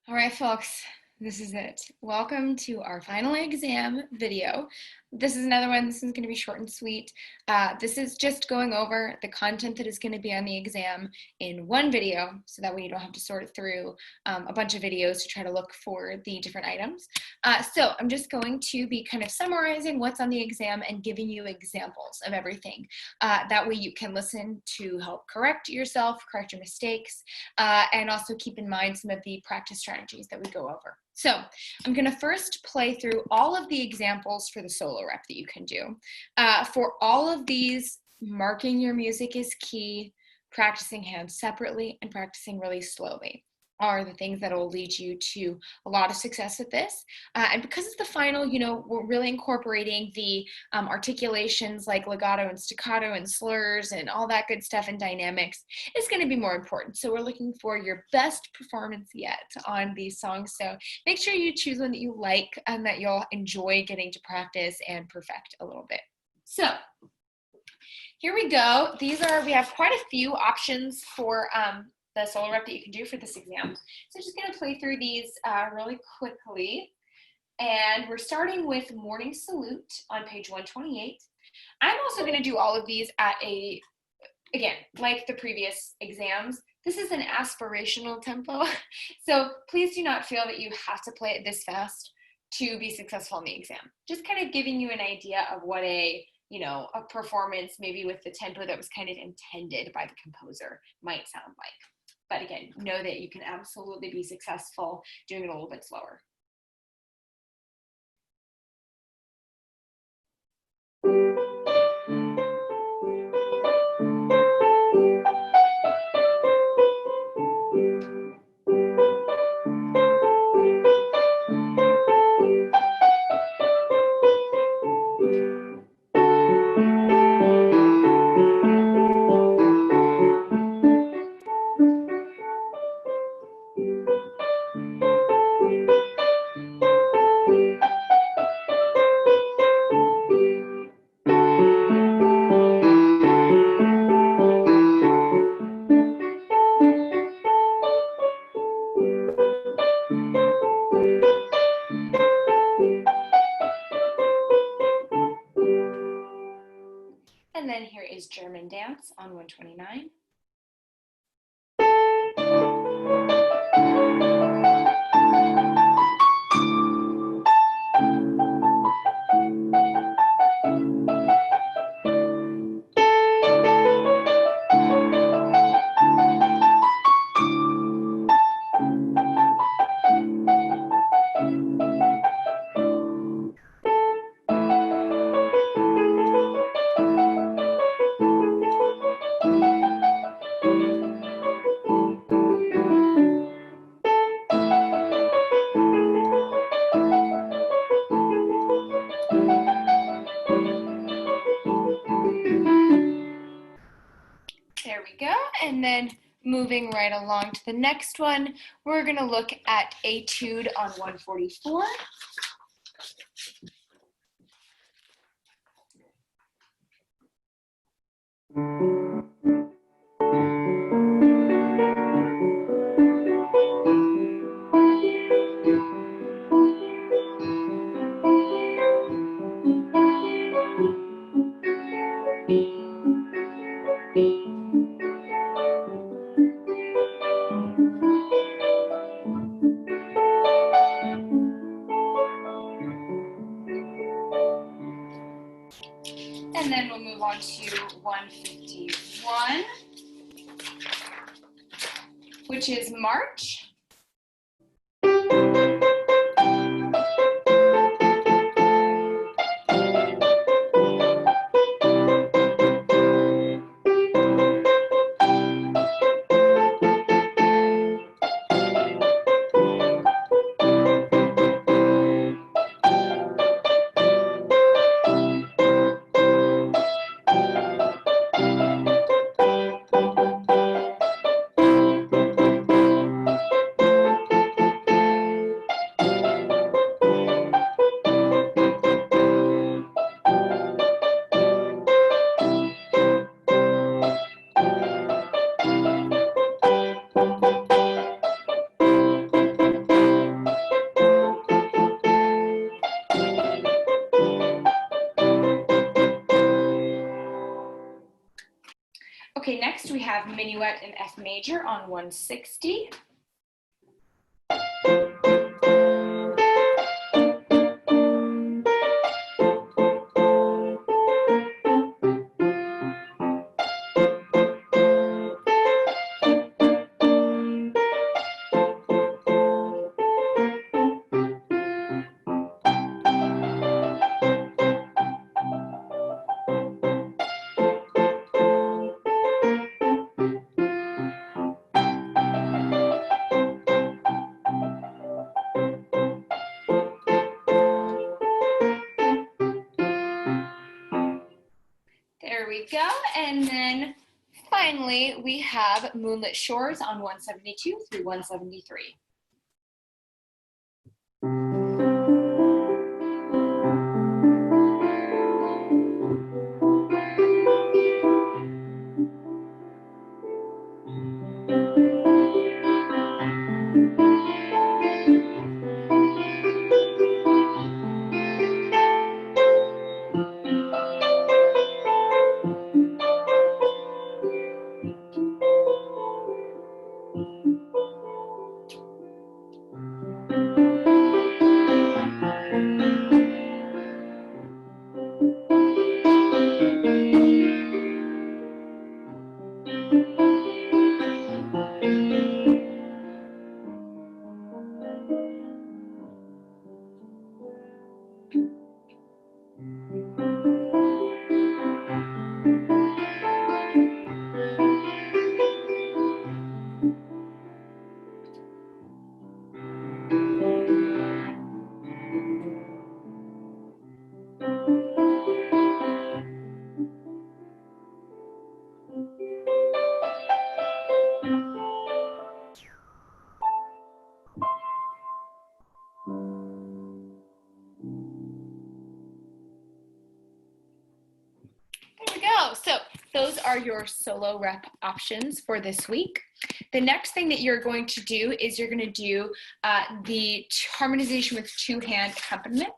All right, folks, this is it. Welcome to our final exam video. This is another one. This is going to be short and sweet. This is just going over the content that is going to be on the exam in one video, so that way you don't have to sort through a bunch of videos to try to look for the different items. So I'm just going to be kind of summarizing what's on the exam and giving you examples of everything. That way you can listen to help correct yourself, correct your mistakes, and also keep in mind some of the practice strategies that we go over. So I'm going to first play through all of the examples for the solo rep that you can do. For all of these, marking your music is key, practicing hands separately, and practicing really slowly are the things that will lead you to a lot of success at this. And because it's the final, we're really incorporating the articulations like legato and staccato and slurs and all that good stuff and dynamics is going to be more important. So we're looking for your best performance yet on these songs. So make sure you choose one that you like and that you'll enjoy getting to practice and perfect a little bit. So here we go. We have quite a few options for the solo rep that you can do for this exam. So I'm just going to play through these really quickly. And we're starting with Morning Salute on page 128. I'm also going to do all of these at again, like the previous exams, this is an aspirational tempo. So please do not feel that you have to play it this fast to be successful in the exam. Just kind of giving you an idea of what a performance maybe with the tempo that was kind of intended by the composer might sound like. But again, know that you can absolutely be successful doing it a little bit slower. And then here is German Dance on 129. There we go. And then moving right along to the next one, we're going to look at Etude on 144. And then we'll move on to 151, which is March. have minuet in F major on 160. There we go. And then finally, we have Moonlit Shores on 172 through 173. There we go. So those are your solo rep options for this week. The next thing that you're going to do is you're going to do the harmonization with two-hand accompaniment.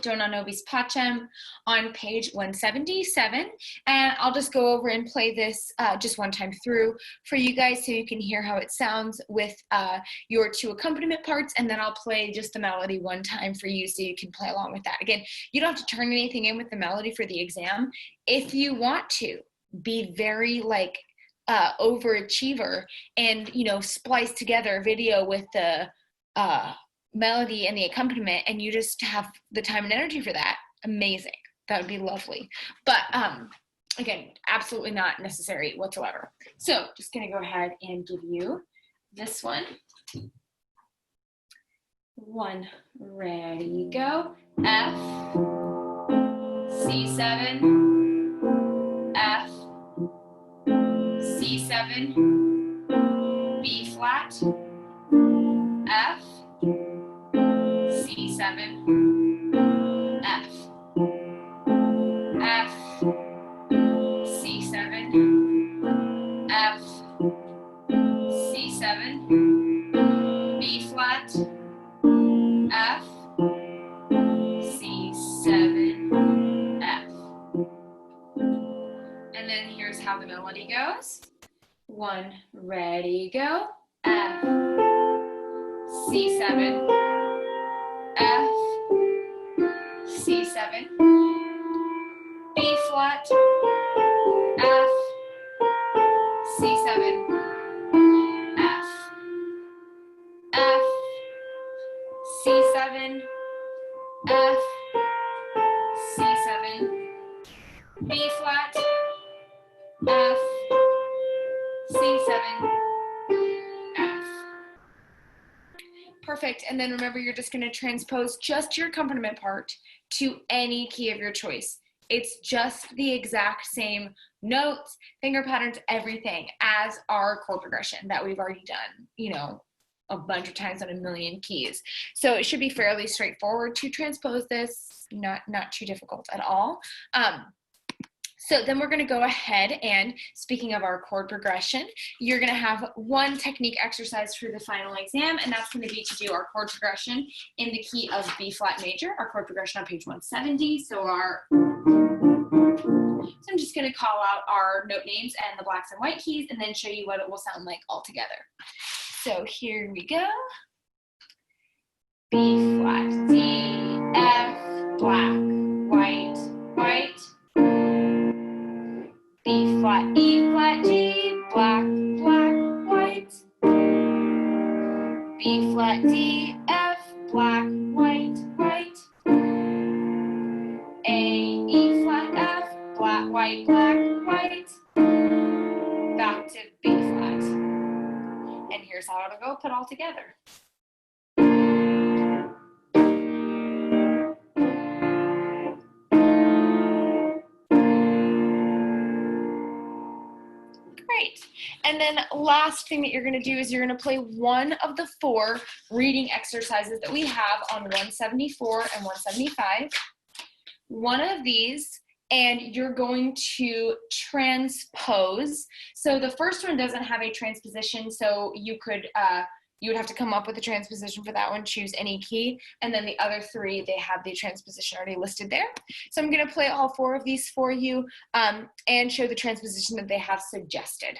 Dona nobis pacem on page 177, and I'll just go over and play this just one time through for you guys so you can hear how it sounds with your two accompaniment parts, and then I'll play just the melody one time for you so you can play along with that. Again, you don't have to turn anything in with the melody for the exam. If you want to be very like overachiever and splice together a video with the melody and the accompaniment, and you just have the time and energy for that, amazing. That would be lovely. But again, absolutely not necessary whatsoever. So just gonna go ahead and give you this one. One, ready, go. F, C7, F, C7, B flat, F, C7, F, F, C7, F, C7, B flat, F, C7, F. And then here's how the melody goes. One, ready, go. F, C7, F, C7, B flat, F, C7, F, F, C7, F, C7, B flat, F, C7, F. Perfect. And then remember, you're just going to transpose just your accompaniment part to any key of your choice. It's just the exact same notes, finger patterns, everything as our chord progression that we've already done, a bunch of times on a million keys. So it should be fairly straightforward to transpose this, not too difficult at all. So then we're going to go ahead and, speaking of our chord progression, you're going to have one technique exercise for the final exam, and that's going to be to do our chord progression in the key of B flat major, our chord progression on page 170. So our So I'm just going to call out our note names and the blacks and white keys and then show you what it will sound like all together. So here we go. B flat, D, F, black, white, white. B flat, E flat, G, black, black, white. B flat, D, F, black, white, white. A, E flat, F, black, white, white. Back to B flat. And here's how it'll go put all together. Great. And then last thing that you're going to do is you're going to play one of the 4 reading exercises that we have on 174 and 175. One of these, and you're going to transpose. So the first one doesn't have a transposition, so you would have to come up with a transposition for that one, choose any key, and then the other 3, they have the transposition already listed there. So I'm going to play all 4 of these for you and show the transposition that they have suggested.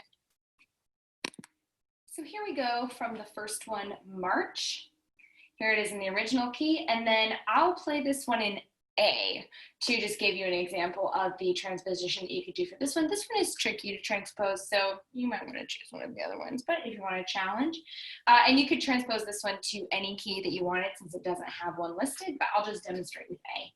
So here we go from the first one, March. Here it is in the original key, and then I'll play this one in A to just give you an example of the transposition that you could do for this one. This one is tricky to transpose, so you might want to choose one of the other ones, but if you want a challenge. And you could transpose this one to any key that you wanted since it doesn't have one listed, but I'll just demonstrate with A.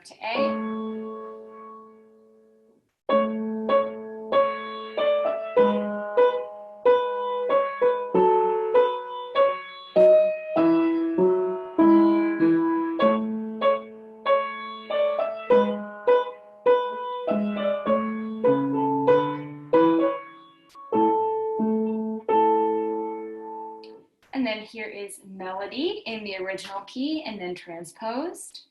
To A. And then here is melody in the original key and then transposed.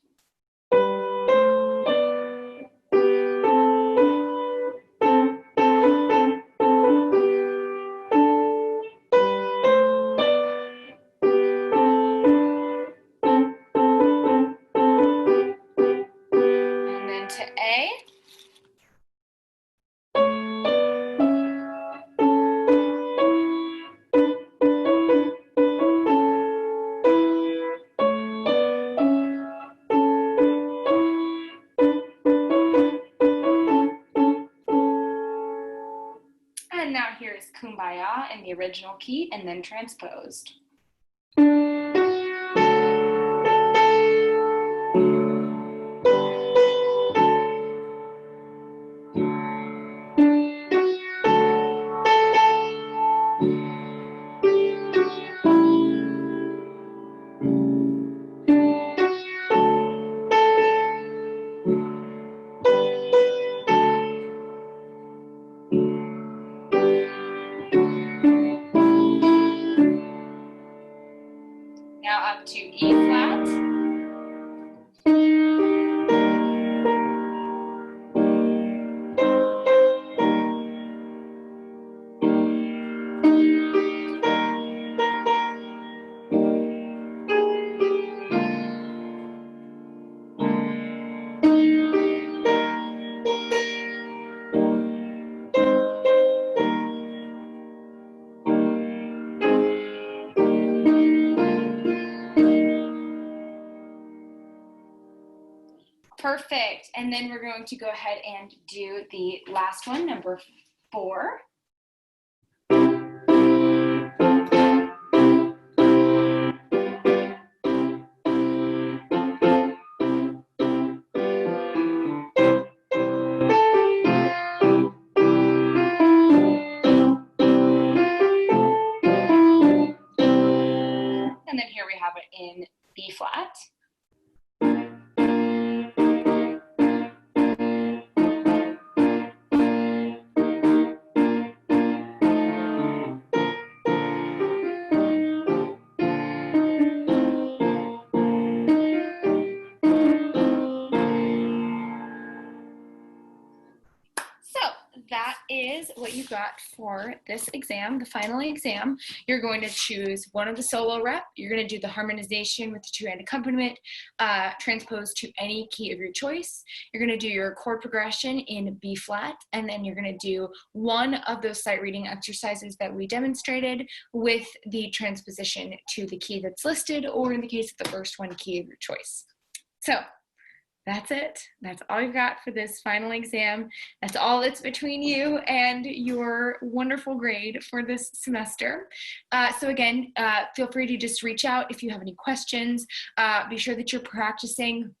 And now here is Kumbaya in the original key and then transposed. Now up to E flat. Perfect. And then we're going to go ahead and do the last one, number 4. And then here we have it in B flat. that is what you got for this exam, the final exam. You're going to choose one of the solo rep. You're going to do the harmonization with the two-hand accompaniment, transposed to any key of your choice. You're going to do your chord progression in B flat, and then you're going to do one of those sight reading exercises that we demonstrated with the transposition to the key that's listed, or in the case of the first one, key of your choice. So that's it. That's all you've got for this final exam. That's all that's between you and your wonderful grade for this semester. So again, feel free to just reach out if you have any questions. Be sure that you're practicing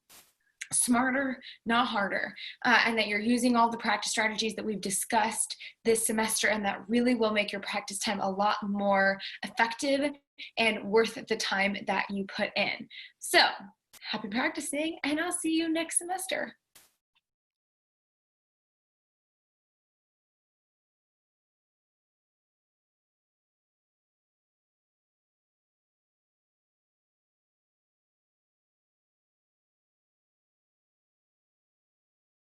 smarter, not harder, and that you're using all the practice strategies that we've discussed this semester, and that really will make your practice time a lot more effective and worth the time that you put in. So happy practicing, and I'll see you next semester.